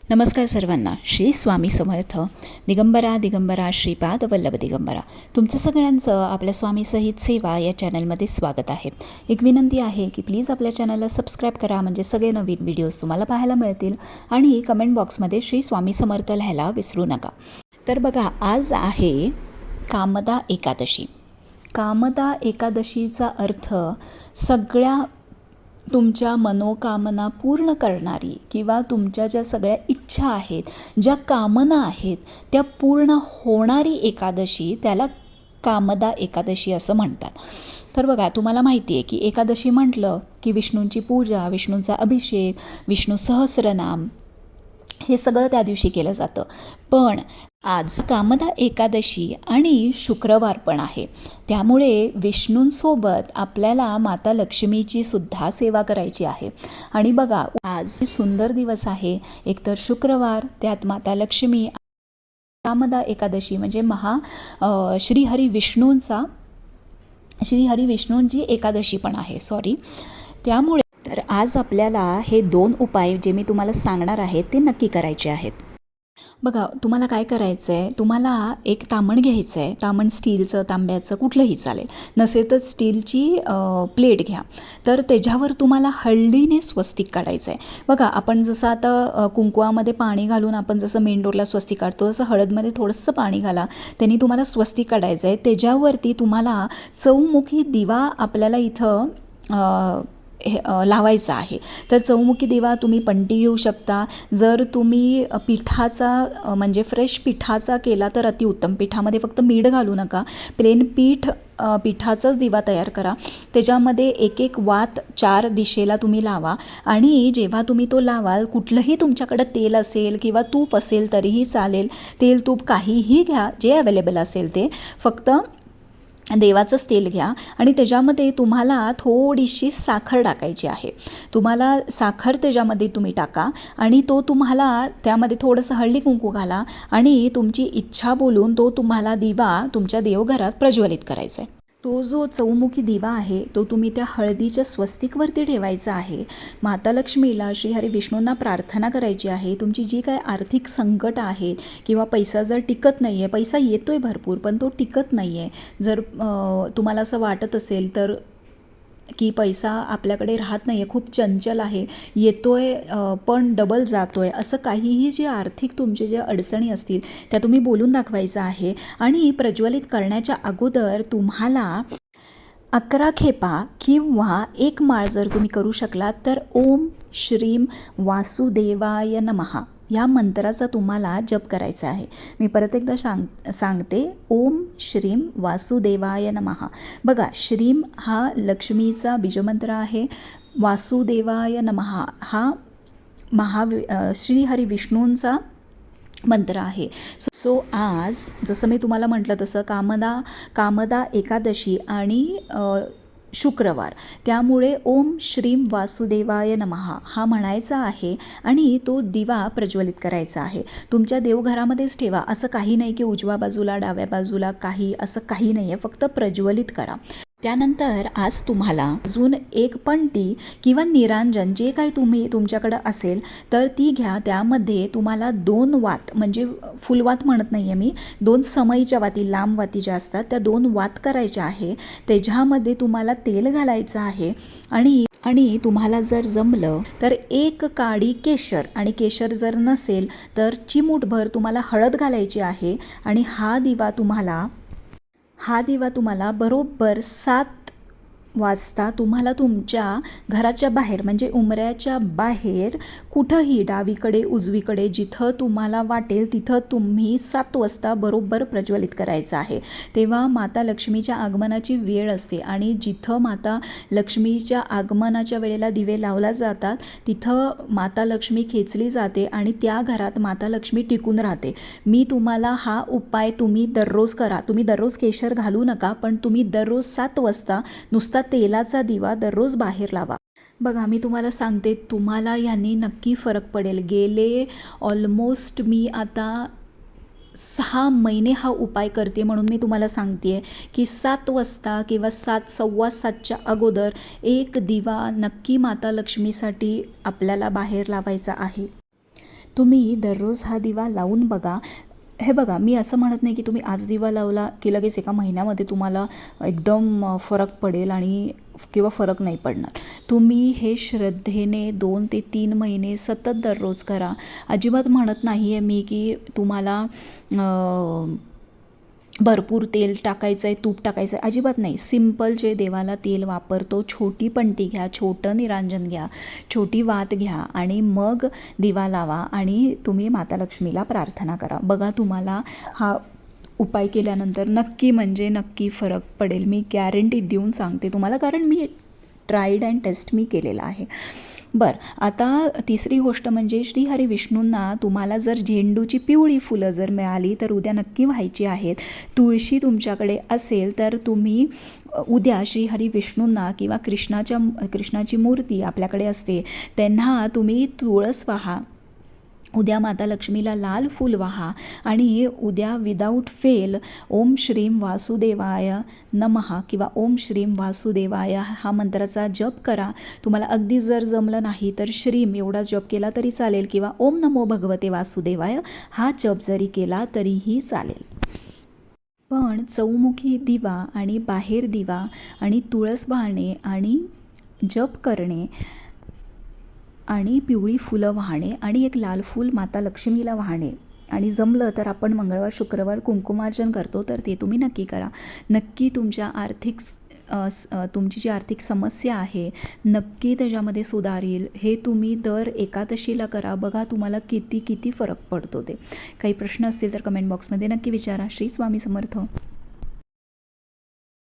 नमस्कार सर्वांना. श्री स्वामी समर्थ. दिगंबरा दिगंबरा श्रीपाद वल्लभ दिगंबरा. तुमचं सगळ्यांचं आपल्या स्वामी सहित सेवा या चॅनलमध्ये स्वागत आहे. एक विनंती आहे की प्लीज आपल्या चॅनलला सबस्क्राईब करा, म्हणजे सगळे नवीन व्हिडिओज तुम्हाला पाहायला मिळतील. आणि कमेंट बॉक्समध्ये श्री स्वामी समर्थ लिहायला विसरू नका. तर बघा, आज आहे कामदा एकादशी. कामदा एकादशीचा अर्थ सगळ्या तुमच्या मनोकामना पूर्ण करणारी, किंवा तुमच्या ज्या सगळ्या इच्छा आहेत, ज्या कामना आहेत, त्या पूर्ण होणारी एकादशी, त्याला कामदा एकादशी असं म्हणतात. तर बघा, तुम्हाला माहिती आहे की एकादशी म्हटलं की विष्णूंची पूजा, विष्णूंचा अभिषेक, विष्णू सहस्रनाम हे सगळं त्या दिवशी केलं जातं. पण आज कामदा एकादशी आणि शुक्रवार पण आहे, त्यामुळे विष्णूंसोबत आपल्याला माता लक्ष्मीची सुद्धा सेवा करायची आहे. आणि बघा, आज सुंदर दिवस आहे, एकतर शुक्रवार, त्यात माता लक्ष्मी. कामदा एकादशी म्हणजे श्रीहरी विष्णूंची एकादशी पण आहे, त्यामुळे तर आज आपल्याला हे 2 उपाय जे मी तुम्हाला सांगणार आहे ते नक्की करायचे आहेत. बघा, तुम्हाला काय करायचं आहे, तुम्हाला एक तामण घ्यायचं आहे. तामण स्टीलचं, तांब्याचं, कुठलंही चालेल. नसेल तर स्टीलची प्लेट घ्या. तर त्याच्यावर तुम्हाला हळदीने स्वस्तिक काढायचं आहे. बघा, आपण जसं आता कुंकवामध्ये पाणी घालून आपण जसं मेन डोरला स्वस्तिक काढतो, तसं हळदमध्ये थोडंसं पाणी घाला, त्यांनी तुम्हाला स्वस्तिक काढायचं आहे. त्याच्यावरती तुम्हाला चौमुखी दिवा आपल्याला इथं लावायचा आहे. तर चौमुखी दिवा तुम्ही पंटी घेऊ शकता. जर तुम्ही पिठाचा म्हणजे फ्रेश पिठाचा केला तर अतिउत्तम. पिठामध्ये फक्त मीठ घालू नका, प्लेन पिठाचाच दिवा तयार करा. त्याच्यामध्ये एक एक वात 4 दिशेला तुम्ही लावा. आणि जेव्हा तुम्ही तो लावाल, कुठलंही तुमच्याकडं तेल असेल किंवा तूप असेल तरीही चालेल, तेल तूप काहीही घ्या, जे अवेलेबल असेल ते, फक्त देवाचंच तेल घ्या. आणि त्याच्यामध्ये तुम्हाला थोडीशी साखर टाकायची आहे. तुम्हाला साखर त्याच्यामध्ये तुम्ही टाका आणि तो तुम्हाला त्यामध्ये थोडंसं हळदी कुंकू घाला आणि तुमची इच्छा बोलून तो तुम्हाला दिवा तुमच्या देवघरात प्रज्वलित करायचा आहे. तो जो चौमुखी दिवा आहे तो तुम्ही त्या हळदीच्या स्वस्तिकवरती ठेवायचा आहे. माता लक्ष्मीला, श्रीहरी विष्णूंना प्रार्थना करायची आहे. तुमची जी काय आर्थिक संकट आहेत, किंवा पैसा जर टिकत नाही आहे, पैसा येतो आहे भरपूर पण तो टिकत नाही आहे, जर तुम्हाला असं वाटत असेल तर की पैसा आपल्याकडे राहत नाही आहे, खूप चंचल आहे, येतो आहे पण डबल जातो आहे, असं काहीही जे आर्थिक तुमचे जे अडचणी असतील त्या तुम्ही बोलून दाखवायचं आहे. आणि प्रज्वलित करण्याच्या अगोदर तुम्हाला 11 खेपा किंवा 1 माळ जर तुम्ही करू शकलात तर ओम श्रीम वासुदेवाय नमः या मंत्राचा तुम्हाला जप करायचा आहे. मी परत एकदा सांगते, ओम श्रीम वासुदेवाय नमः. बघा, श्रीम हा लक्ष्मीचा बीजमंत्र आहे, वासुदेवाय नमः हा श्रीहरी विष्णूंचा मंत्र आहे. सो आज जसं मी तुम्हाला म्हटलं तसं कामदा एकादशी आणि शुक्रवार, त्यामुळे ओम श्रीम वासुदेवाय नमः हा म्हणायचा आहे आणि तो दिवा प्रज्वलित करायचा आहे. तुमच्या देवघरामध्येच ठेवा, असं काही नाही की उजव्या बाजूला, डाव्या बाजूला, असं काही नाही आहे, फक्त प्रज्वलित करा. त्यानंतर आज तुम्हाला अजून 1 पंटी किंवा निरांजन जे काही तुमच्याकडं असेल तर ती घ्या. त्यामध्ये तुम्हाला 2 वात, म्हणजे फुलवात म्हणत नाही आहे मी, 2 समईच्या वाती, लांब वाती ज्या असतात त्या 2 वात करायच्या आहे. त्याच्यामध्ये तुम्हाला तेल घालायचं आहे. आणि तुम्हाला जर जमलं तर 1 काडी केशर, आणि केशर जर नसेल तर चिमूटभर तुम्हाला हळद घालायची आहे. आणि हा दिवा तुम्हाला बरोबर 7 वाजता तुम्हाला तुमच्या घराच्या बाहेर, म्हणजे उंबऱ्याच्या बाहेर कुठंही, डावीकडे, उजवीकडे, जिथं तुम्हाला वाटेल तिथं तुम्ही 7 वाजता बरोबर प्रज्वलित करायचं आहे. तेव्हा माता लक्ष्मीच्या आगमनाची वेळ असते आणि जिथं माता लक्ष्मीच्या आगमनाच्या वेळेला दिवे लावला जातात तिथं माता लक्ष्मी खेचली जाते आणि त्या घरात माता लक्ष्मी टिकून राहते. मी तुम्हाला हा उपाय तुम्ही दररोज करा. तुम्ही दररोज केशर घालू नका, पण तुम्ही दररोज 7 वाजता नुसता तेलाचा दिवा दररोज बाहेर लावा. बघा, मी तुम्हाला सांगते, तुम्हाला यांनी नक्की फरक पडेल. गेले ऑलमोस्ट मी आता 6 महिने हा उपाय करते, म्हणून मी तुम्हाला सांगते आहे की 7 वाजता किंवा 7:15च्या अगोदर 1 दिवा नक्की माता लक्ष्मीसाठी आपल्याला बाहेर लावायचा आहे. तुम्ही दररोज हा दिवा लावून बघा. हे बघा, मी असं म्हणत नाही की तुम्ही आज दिवा लावला की लगेच एका महिन्यामध्ये तुम्हाला एकदम फरक पडेल आणि किंवा फरक नाही पडणार. तुम्ही हे श्रद्धेने 2 ते 3 महिने सतत दररोज करा. अजिबात म्हणत नाही आहे मी की तुम्हाला भरपूर तेल टाकायचं आहे, तूप टाकायचं आहे, अजिबात नाही. सिंपल जे देवाला तेल वापरतो, छोटी पणती घ्या, छोटं निरांजन घ्या, छोटी वात घ्या आणि मग दिवा लावा आणि तुम्ही माता लक्ष्मीला प्रार्थना करा. बघा, तुम्हाला हा उपाय केल्यानंतर नक्की म्हणजे नक्की फरक पडेल. मी गॅरंटी देऊन सांगते तुम्हाला, कारण मी ट्राईड अँड टेस्ट मी केलेला आहे. बरं, आता तिसरी गोष्ट म्हणजे श्रीहरी विष्णूंना तुम्हाला जर झेंडूची पिवळी फुलं जर मिळाली तर उद्या नक्की व्हायची आहेत. तुळशी तुमच्याकडे असेल तर तुम्ही उद्या श्रीहरी विष्णूंना किंवा कृष्णाची मूर्ती आपल्याकडे असते त्यांना तुम्ही तुळस वाहा. उद्या माता लक्ष्मीला लाल फूल वाहा आणि उद्या विदाऊट फेल ओम श्रीम वासुदेवाय नमः किंवा ओम श्रीम वासुदेवाय हा मंत्राचा जप करा. तुम्हाला अगदी जर जमलं नाही तर श्रीम एवढा जप केला तरी चालेल किंवा ओम नमो भगवते वासुदेवाय हा जप जरी केला तरीही चालेल. पण चौमुखी दिवा आणि बाहेर दिवा आणि तुळस वाहणे आणि जप करणे आणि पिवळी फुलं वाहणे आणि एक लाल फूल माता लक्ष्मीला वाहणे आणि जमलं तर आपण मंगळवार शुक्रवार कुंकुमार्चन करतो तर ते तुम्ही नक्की करा. नक्की तुमच्या तुमची जी आर्थिक समस्या आहे नक्की त्याच्यामध्ये सुधारेल. हे तुम्ही दर एकादशीला करा. बघा तुम्हाला किती फरक पडतो ते. काही प्रश्न असतील तर कमेंट बॉक्समध्ये नक्की विचारा. श्री स्वामी समर्थ.